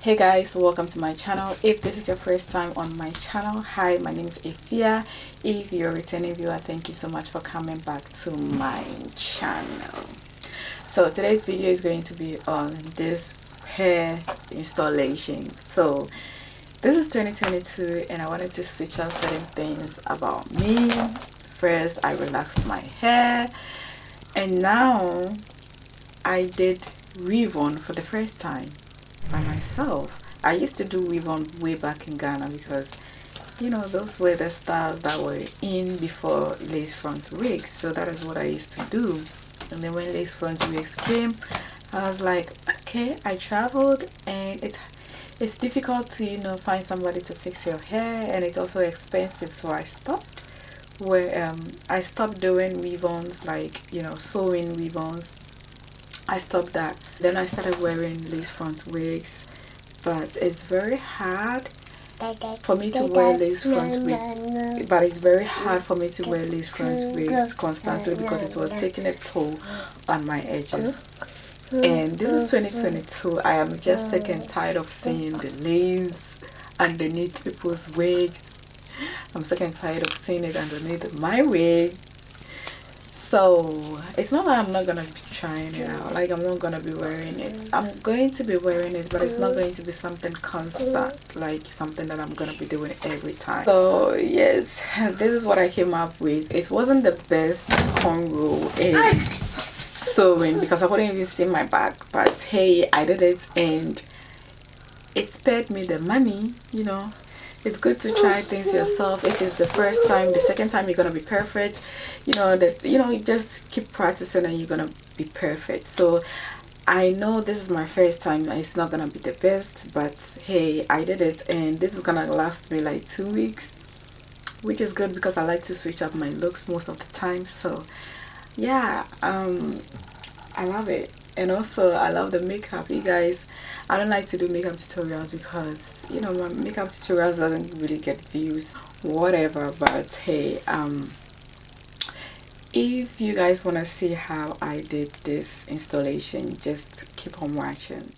Hey guys, welcome to my channel. If this is your first time on my channel, hi, my name is Ifia. If you're a returning viewer, thank you so much for coming back to my channel. So today's video is going to be on this hair installation. So this is 2022 and I wanted to switch up certain things about me. First, I relaxed my hair, and now I did weave-on for the first time by myself. I used to do weave-on way back in Ghana because, you know, those were the styles that were in before lace front wigs. So that is what I used to do. And then when lace front wigs came, I was like, okay, I traveled, and it's difficult to, you know, find somebody to fix your hair, and it's also expensive. So I stopped I stopped doing weave-ons, like, you know, sewing weave-ons. I stopped that. Then I started wearing lace front wigs, but it's very hard for me to wear lace front wigs. But it's very hard for me to wear lace front wigs constantly because it was taking a toll on my edges. And this is 2022. I am just sick and tired of seeing the lace underneath people's wigs. I'm sick and tired of seeing it underneath my wig. So it's not that I'm not gonna be trying it out, like I'm not gonna be wearing it. I'm going to be wearing it, but it's not going to be something constant, like something that I'm gonna be doing every time. So yes, this is what I came up with. It wasn't the best cornrow in sewing because I couldn't even see my back, but hey, I did it and it spared me the money, you know. It's good to try things yourself. If it's the first time, the second time you're gonna be perfect, you know, that, you know, you just keep practicing and you're gonna be perfect. So I know this is my first time, it's not gonna be the best, but hey, I did it, and this is gonna last me like 2 weeks, which is good because I like to switch up my looks most of the time. So yeah, I love it. And also I love the makeup. You guys, I don't like to do makeup tutorials because, you know, my makeup tutorials doesn't really get views, whatever. But hey, if you guys want to see how I did this installation, just keep on watching.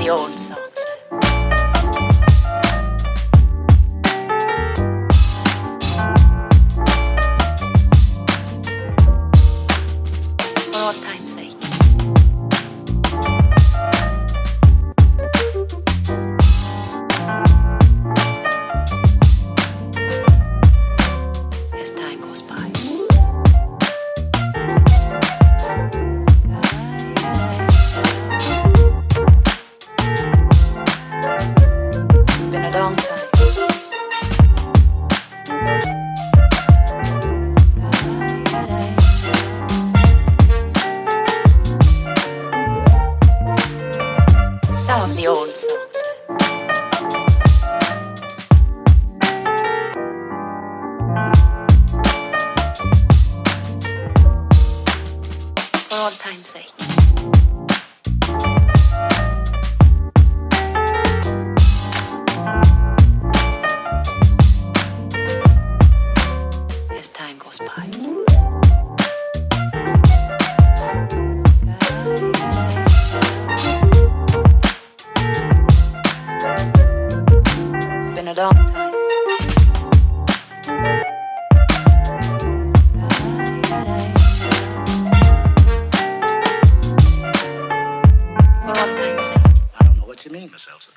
the old songs. For all time's sake. As time goes by. It's been a long time. Some of the old songs. For all time's sake. As time goes by. It's been a long time. For all time's sake. I don't know what you mean, Miss Elsa.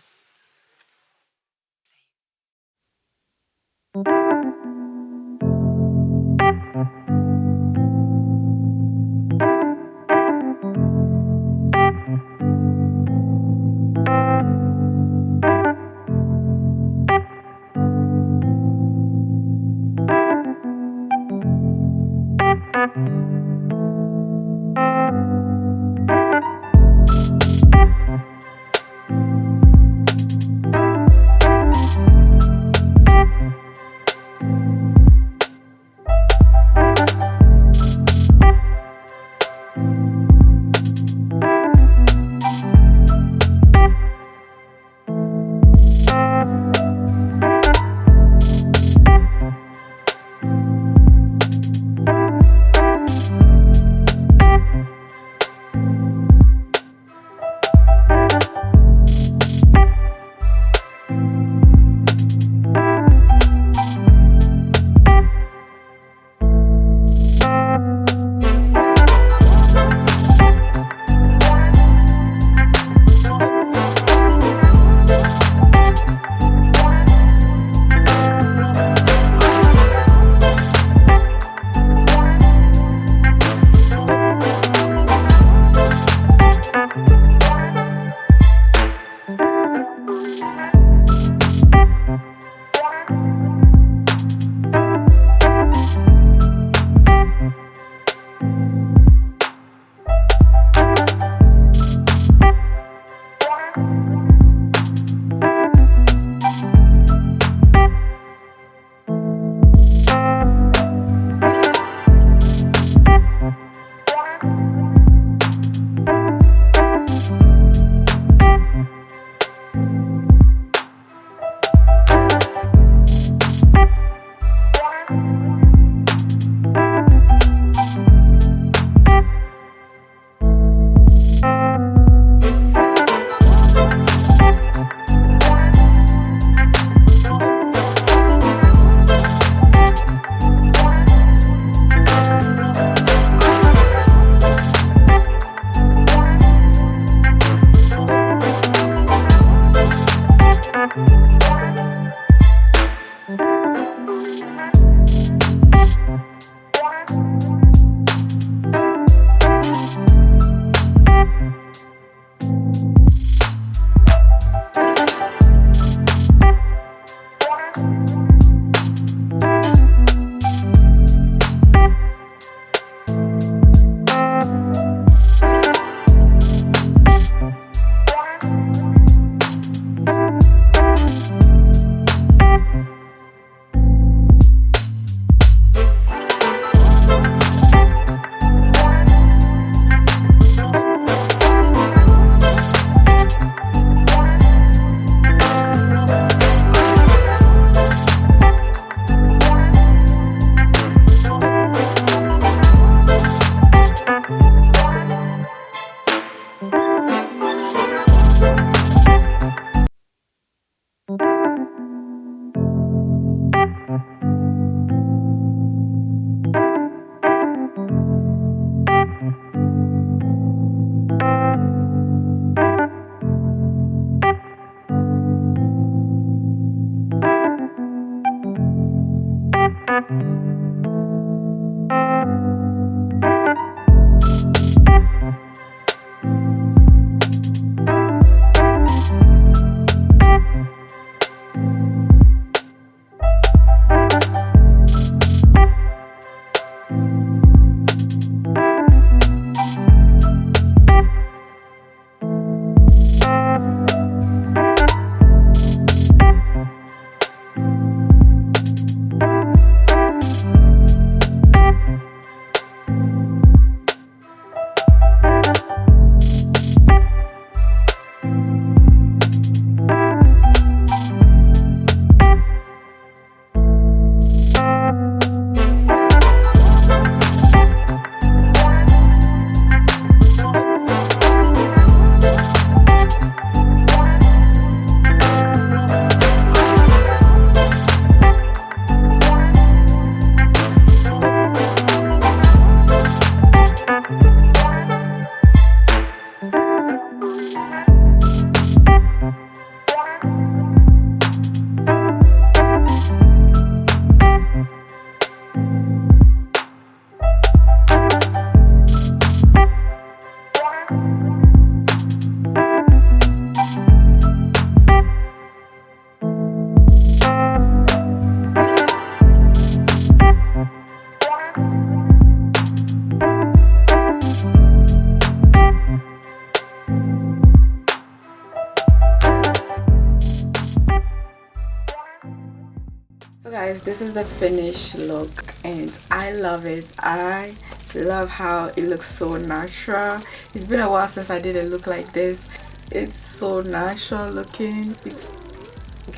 guys, this is the finished look and I love it. I love how it looks so natural. It's been a while since I did a look like this. It's so natural looking. It's,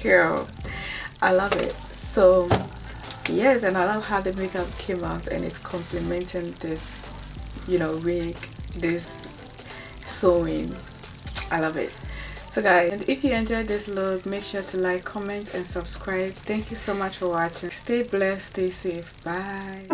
girl, I love it. So yes, and I love how the makeup came out and it's complementing this, you know, wig, this sewing. I love it. So guys, and if you enjoyed this look, make sure to like, comment and subscribe. Thank you so much for watching. Stay blessed, stay safe. Bye.